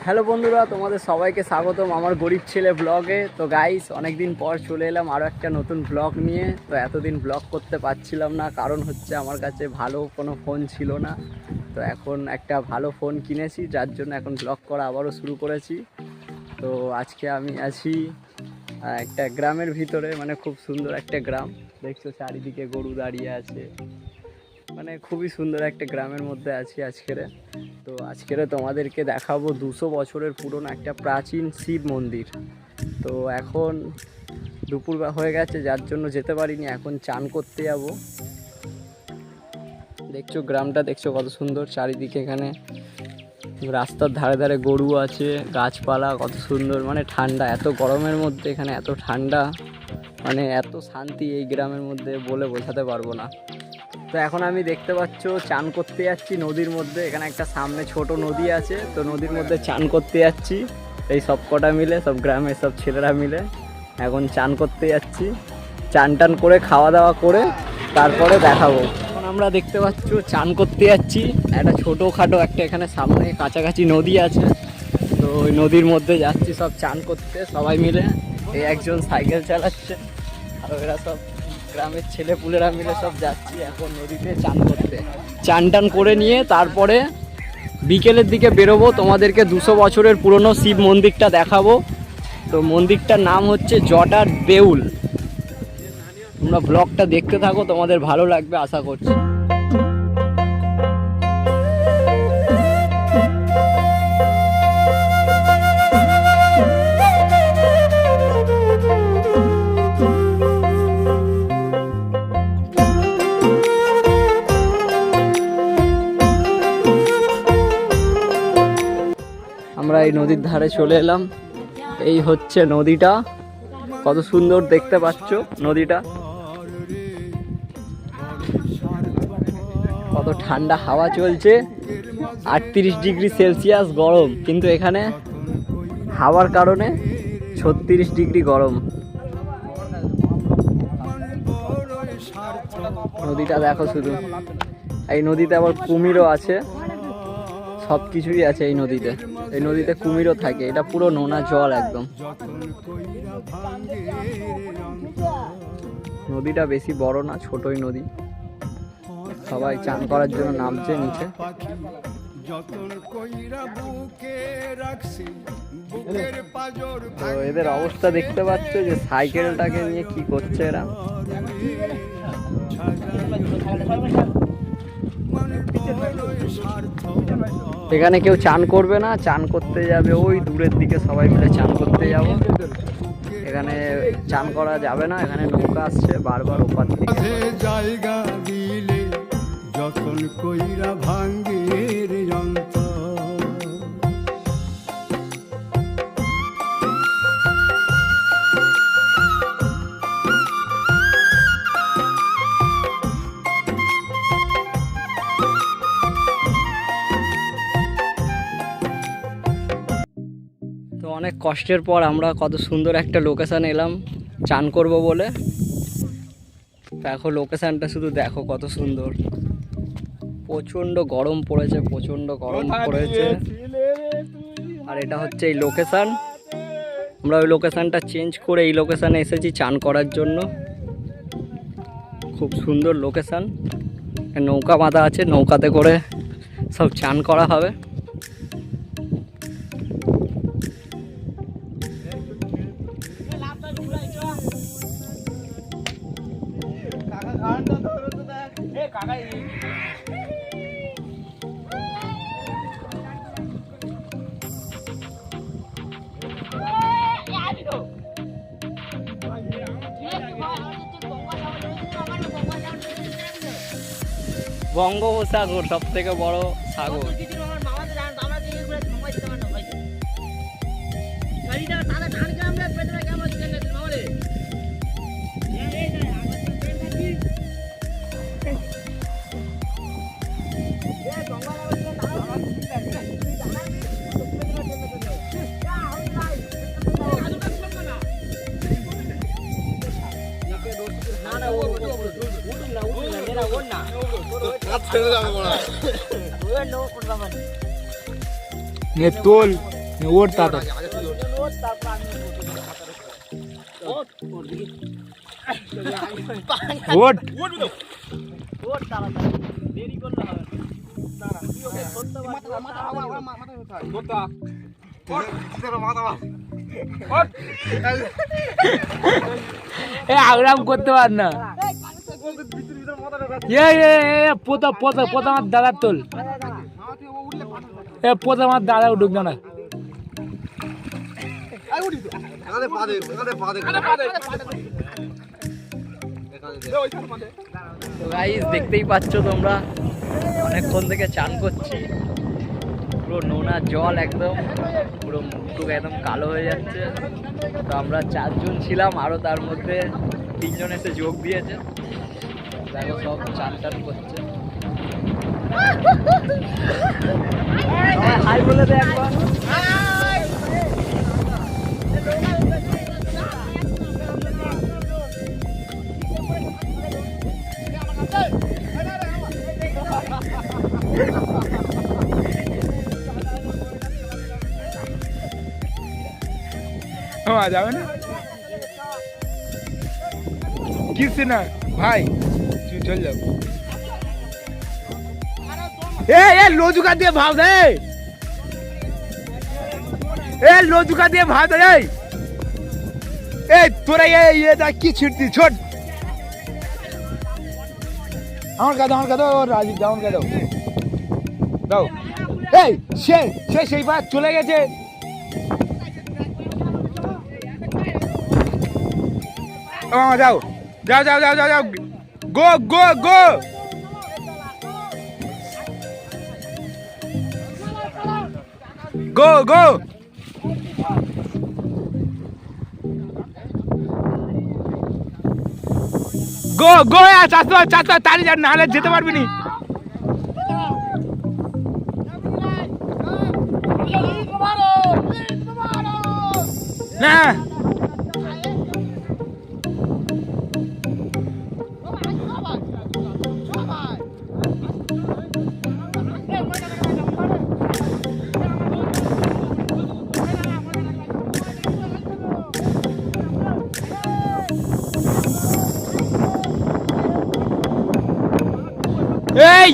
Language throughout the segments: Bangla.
হ্যালো বন্ধুরা, তোমাদের সবাইকে স্বাগতম আমার গরিব ছেলে ব্লগে। তো গাইস, অনেকদিন পর চলে এলাম আরও একটা নতুন ব্লগ নিয়ে। তো এতদিন ব্লগ করতে পারছিলাম না, কারণ হচ্ছে আমার কাছে ভালো কোনো ফোন ছিল না। তো এখন একটা ভালো ফোন কিনেছি, যার জন্য এখন ব্লগ করা আবারও শুরু করেছি। তো আজকে আমি আছি একটা গ্রামের ভিতরে, মানে খুব সুন্দর একটা গ্রাম। দেখছো চারিদিকে গরু দাঁড়িয়ে আছে, মানে খুবই সুন্দর একটা গ্রামের মধ্যে আছি আজকেরে। তো আজকেরে তোমাদেরকে দেখাবো 200 বছরের পুরনো একটা প্রাচীন শিব মন্দির। তো এখন দুপুর হয়ে গেছে, যার জন্য যেতে পারিনি। এখন চান করতে যাব। দেখছো গ্রামটা, দেখছো কত সুন্দর চারিদিকে। এখানে রাস্তার ধারে ধারে গরু আছে, গাছপালা কত সুন্দর, মানে ঠান্ডা। এত গরমের মধ্যে এখানে এত ঠান্ডা, মানে এত শান্তি এই গ্রামের মধ্যে বলে বোঝাতে পারবো না। তো এখন আমি দেখতে পাচ্ছ চান করতে যাচ্ছি নদীর মধ্যে। এখানে একটা সামনে ছোট নদী আছে, তো নদীর মধ্যে চান করতে যাচ্ছি। এই সব কটা মিলে, সব গ্রামের সব ছেলেরা মিলে এখন চান করতে যাচ্ছি। চান টান করে খাওয়া দাওয়া করে তারপরে দেখাবো। এখন আমরা দেখতে পাচ্ছ চান করতে যাচ্ছি। একটা ছোটোখাটো একটা এখানে সামনে কাছাকাছি নদী আছে, তো ওই নদীর মধ্যে যাচ্ছি সব চান করতে সবাই মিলে। এই একজন সাইকেল চালাচ্ছে, আর এরা সব গ্রামের ছেলেপুলেরা মিলে সব যাচ্ছি এখন নদীতে চান করতে। চান টান করে নিয়ে তারপরে বিকেলের দিকে বেরোবো, তোমাদেরকে 200 বছরের পুরনো শিব মন্দিরটা দেখাবো। তো মন্দিরটার নাম হচ্ছে জটার দেউল। তোমরা ব্লগটা দেখতে থাকো, তোমাদের ভালো লাগবে আশা করছি। আমরা এই নদীর ধারে চলে এলাম। এই হচ্ছে নদীটা, কত সুন্দর দেখতে পাচ্ছ নদীটা। কত ঠান্ডা হাওয়া চলছে, 38 ডিগ্রি সেলসিয়াস গরম, কিন্তু এখানে হাওয়ার কারণে 36 ডিগ্রি গরম। নদীটা দেখো শুধু। এই নদীতে আবার কুমিরও আছে, সব কিছুই আছে এই নদীতে। এই নদীতে কুমিরও থাকে। এটা পুরো নোনা জল একদম। নদীটা বেশি বড় না, ছোটই নদী। সবাই চান করার জন্য নামছে নিচে। তো এদের অবস্থা দেখতে পাচ্ছ, যে সাইকেলটাকে নিয়ে কি করছে এরা। এখানে কেউ চান করবে না, চান করতে যাবে ওই দূরের দিকে, সবাই মিলে চান করতে যাব। এখানে চান করা যাবে না, এখানে নৌকা আসছে বারবার ওপার থেকে। জায়গা দিলে যখন কইরা ভাঙ্গের যন্ত্র। তো অনেক কষ্টের পর আমরা কত সুন্দর একটা লোকেশান এলাম চান করব বলে। দেখো লোকেশানটা শুধু দেখো কত সুন্দর। প্রচণ্ড গরম পড়েছে, প্রচণ্ড গরম পড়েছে। আর এটা হচ্ছে এই লোকেশান। আমরা ওই লোকেশানটা চেঞ্জ করে এই লোকেশানে এসেছি চান করার জন্য। খুব সুন্দর লোকেশান। নৌকা বাঁধা আছে, নৌকাতে করে সব চান করা হবে। বঙ্গোপসাগর সব থেকে বড় সাগর। তোল ওর তাড়াতাড়ি ওট আগ্রাম করতে পার না পোতা পোতা পোতা আমার দাদার তোল পোতা আমার দাদা উঠুক না তো গাইস দেখতেই পাচ্ছ তোমরা অনেকক্ষণ থেকে চান করছি, পুরো নোনা জল একদম, পুরো মুখ একদম কালো হয়ে যাচ্ছে। তো আমরা 4 জন ছিলাম, আরও তার মধ্যে 3 জন এসে যোগ দিয়েছে। দেখো সব চান টান করছে। হাই বলে দে একবার। যাবে না কিছু না ভাই, তুই চল যাও। লোজুকা দিয়ে ভাব দে, লোজুকা দিয়ে ভাব দে। তোরা কি ছিটতি ছোট আমার কাদা ওর রাজীব দাও দাও দাও। সে সেই পার চলে গেছে। যাও যাও যাও যাও যাও যাও, গো গো গো। গো গো গো গো। চাচা তাড়ি যান, নাহলে যেতে পারবি নি। না এই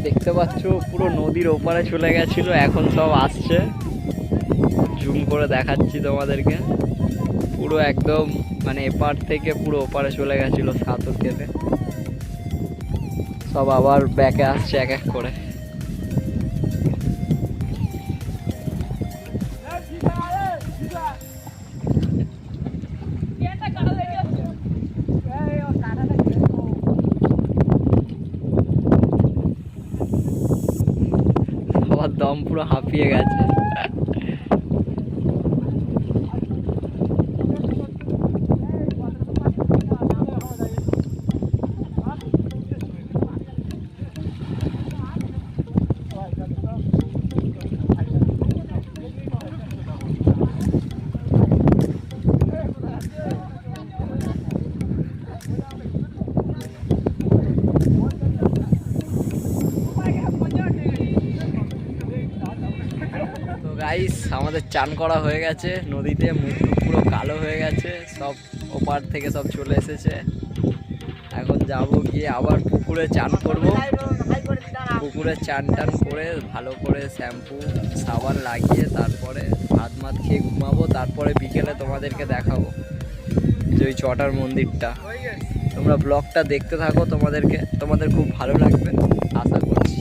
দেখতে পাচ্ছ পুরো নদীর ওপারে চলে গেছিল, এখন সব আসছে। জুম করে দেখাচ্ছি তোমাদেরকে, পুরো একদম মানে এপার থেকে পুরো ওপারে চলে গেছিল সাঁতর কেটে, সব আবার ব্যাকে আসছে এক এক করে। সবার দম পুরো হাঁপিয়ে গেছে। গাইস আমাদের চান করা হয়ে গেছে নদীতে, মুখ পুরো কালো হয়ে গেছে, সব ওপার থেকে সব চলে এসেছে। এখন যাব গিয়ে আবার পুকুরে চান করব। পুকুরে চান টান করে ভালো করে শ্যাম্পু সাবান লাগিয়ে তারপরে ভাত মাত খেয়ে ঘুমাবো। তারপরে বিকেলে তোমাদেরকে দেখাবো যে ওই চটার মন্দিরটা। তোমরা ব্লগটা দেখতে থাকো, তোমাদের খুব ভালো লাগবে আশা করছি।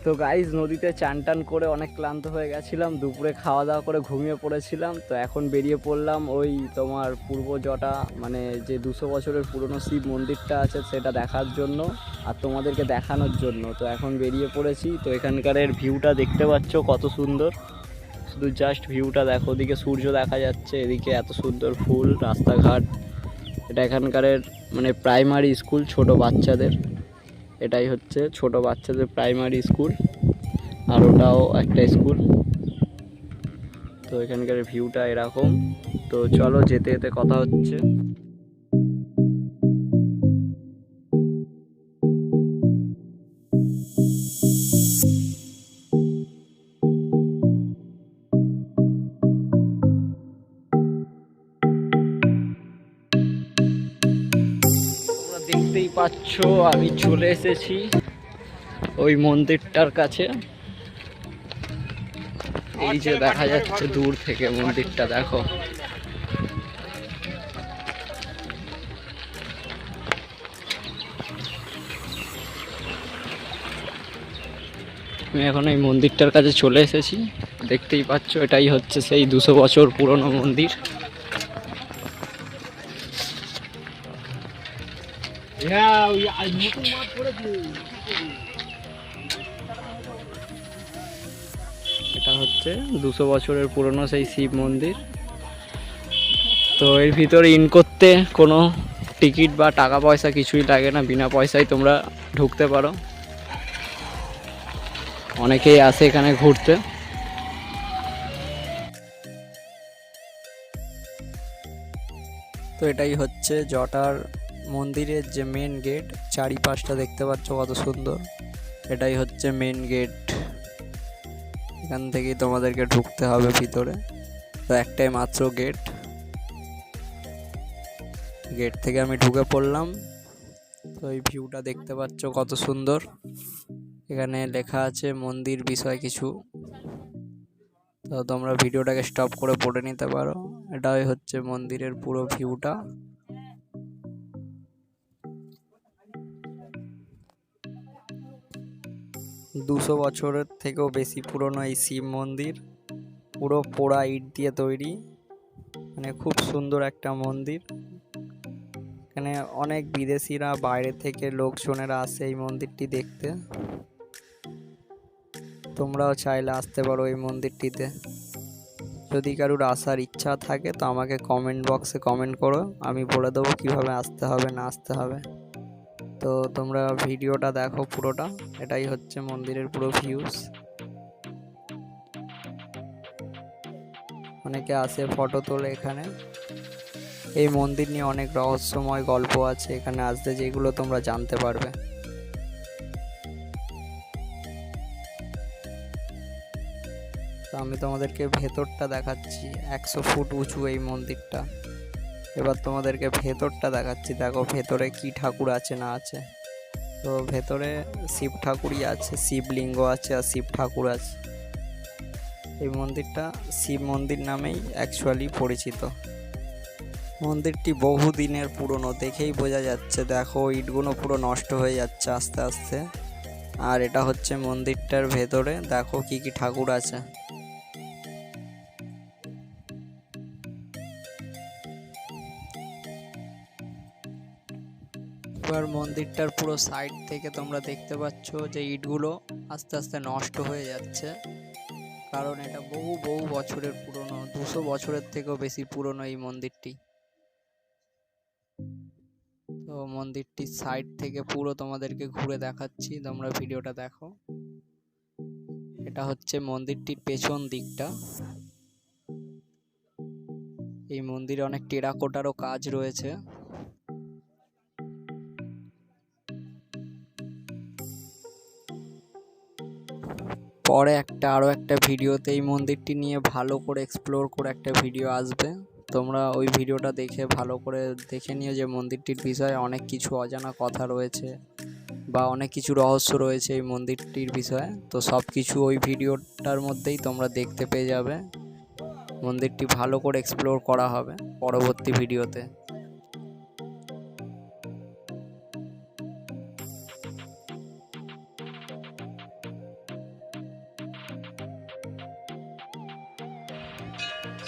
তো তো গাইজ নদীতে চান টান করে অনেক ক্লান্ত হয়ে গেছিলাম, দুপুরে খাওয়া দাওয়া করে ঘুমিয়ে পড়েছিলাম। তো এখন বেরিয়ে পড়লাম ওই তোমার পূর্ব জটা, মানে যে 200 বছরের পুরনো শিব মন্দিরটা আছে সেটা দেখার জন্য আর তোমাদেরকে দেখানোর জন্য। তো এখন বেরিয়ে পড়েছি। তো এখানকার ভিউটা দেখতে পাচ্ছ কত সুন্দর, শুধু জাস্ট ভিউটা দেখো। ওদিকে সূর্য দেখা যাচ্ছে, এদিকে এত সুন্দর ফুল, রাস্তাঘাট। এটা এখানকার মানে প্রাইমারি স্কুল ছোট বাচ্চাদের, এটাই হচ্ছে ছোট বাচ্চাদের প্রাইমারি স্কুল, আর ওটাও একটা স্কুল। তো এখানকার ভিউটা এরকম। তো চলো যেতে যেতে কথা হচ্ছে। তোমরা দেখতেই পাচ্ছ আমি চলে এসেছি ওই মন্দিরটার কাছে। এই যে দেখা যাচ্ছে দূর থেকে মন্দিরটা, দেখো। আমি এখন এই মন্দিরটার কাছে চলে এসেছি, দেখতেই পাচ্ছ এটাই হচ্ছে সেই 200 বছর পুরনো মন্দির। এটা হচ্ছে 200 বছরের পুরনো সেই শিব মন্দির। তো এর ভিতরে ইন করতে কোনো টিকিট বা টাকা পয়সা কিছুই লাগে না, বিনা পয়সায় তোমরা ঢুকতে পারো। অনেকেই আসে এখানে ঘুরতে। তো এটাই হচ্ছে জটার মন্দিরের যে মেন গেট, চারিপাশটা দেখতে পাচ্ছ কত সুন্দর। এটাই হচ্ছে মেন গেট, এখান থেকেই তোমাদেরকে ঢুকতে হবে ভিতরে। তো একটাই মাত্র গেট, গেট থেকে আমি ঢুকে পড়লাম। তো এই ভিউটা দেখতে পাচ্ছ কত সুন্দর। এখানে লেখা আছে মন্দির বিষয় কিছু, তো তোমরা ভিডিওটাকে স্টপ করে পড়ে নিতে পারো। এটাই হচ্ছে মন্দিরের পুরো ভিউটা। দুশো বছরের থেকেও বেশি পুরনো এই শিব মন্দির, পুরো পোড়া ইট দিয়ে তৈরি, মানে খুব সুন্দর একটা মন্দির। এখানে অনেক বিদেশিরা, বাইরে থেকে লোকজনেরা আসে এই মন্দিরটি দেখতে। তোমরাও চাইলে আসতে পারো এই মন্দিরটিতে। যদি কারোর আসার ইচ্ছা থাকে তো আমাকে কমেন্ট বক্সে কমেন্ট করো, আমি বলে দেবো কীভাবে আসতে হবে না আসতে হবে। তো তোমরা ভিডিওটা দেখো পুরোটা, এটাই হচ্ছে মন্দিরের পুরো ভিউস। অনেকে আসে ফটো তোলে এখানে। এই মন্দির নিয়ে অনেক রহস্যময় গল্প আছে এখানে আসতে, যেগুলো তোমরা জানতে পারবে। তো আমি তোমাদেরকে ভেতরটা দেখাচ্ছি, 100 ফুট উঁচু এই মন্দিরটা। এবার তোমাদেরকে ভেতরটা দেখাচ্ছি, দেখো ভেতরে কি ঠাকুর আছে না আছে। তো ভেতরে শিব ঠাকুরই আছে, শিবলিঙ্গ আছে আর শিব ঠাকুর আছে। এই মন্দিরটা শিব মন্দির নামেই অ্যাকচুয়ালি পরিচিত। মন্দিরটি বহু দিনের পুরনো, দেখেই বোঝা যাচ্ছে। দেখো ইটগুলো পুরো নষ্ট হয়ে যাচ্ছে আস্তে আস্তে। আর এটা হচ্ছে মন্দিরটার ভেতরে, দেখো কি কি ঠাকুর আছে। এবার মন্দিরটার পুরো সাইড থেকে তোমরা দেখতে পাচ্ছ যে ইটগুলো আস্তে আস্তে নষ্ট হয়ে যাচ্ছে, কারণ এটা বহু বহু বছরের পুরনো, 200 বছরের থেকেও বেশি পুরনো এই মন্দিরটি। তো মন্দিরটির সাইড থেকে পুরো তোমাদেরকে ঘুরে দেখাচ্ছি, তোমরা ভিডিওটা দেখো। এটা হচ্ছে মন্দিরটির পেছন দিকটা। এই মন্দিরে অনেক টেরাকোটারও কাজ রয়েছে। পরে আরও একটা ভিডিওতে এই মন্দিরটি নিয়ে ভালো করে এক্সপ্লোর করে একটা ভিডিও আসবে। তোমরা ওই ভিডিওটা দেখে ভালো করে দেখে নিও যে মন্দিরটির বিষয়ে অনেক কিছু অজানা কথা রয়েছে বা অনেক কিছু রহস্য রয়েছে এই মন্দিরটির বিষয়ে। তো সব কিছু ওই ভিডিওটার মধ্যেই তোমরা দেখতে পেয়ে যাবে। মন্দিরটি ভালো করে এক্সপ্লোর করা হবে পরবর্তী ভিডিওতে।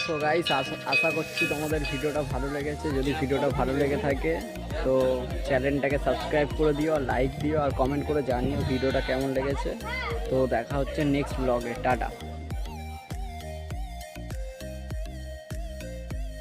সো গাইস আশা করছি তোমাদের ভিডিওটা ভালো লেগেছে। যদি ভিডিওটা ভালো লেগে থাকে তো চ্যানেলটাকে সাবস্ক্রাইব করে দিও, আর লাইক দিও, আর কমেন্ট করে জানিও ভিডিওটা কেমন লেগেছে। তো দেখা হচ্ছে নেক্সট ব্লগে। টাটা।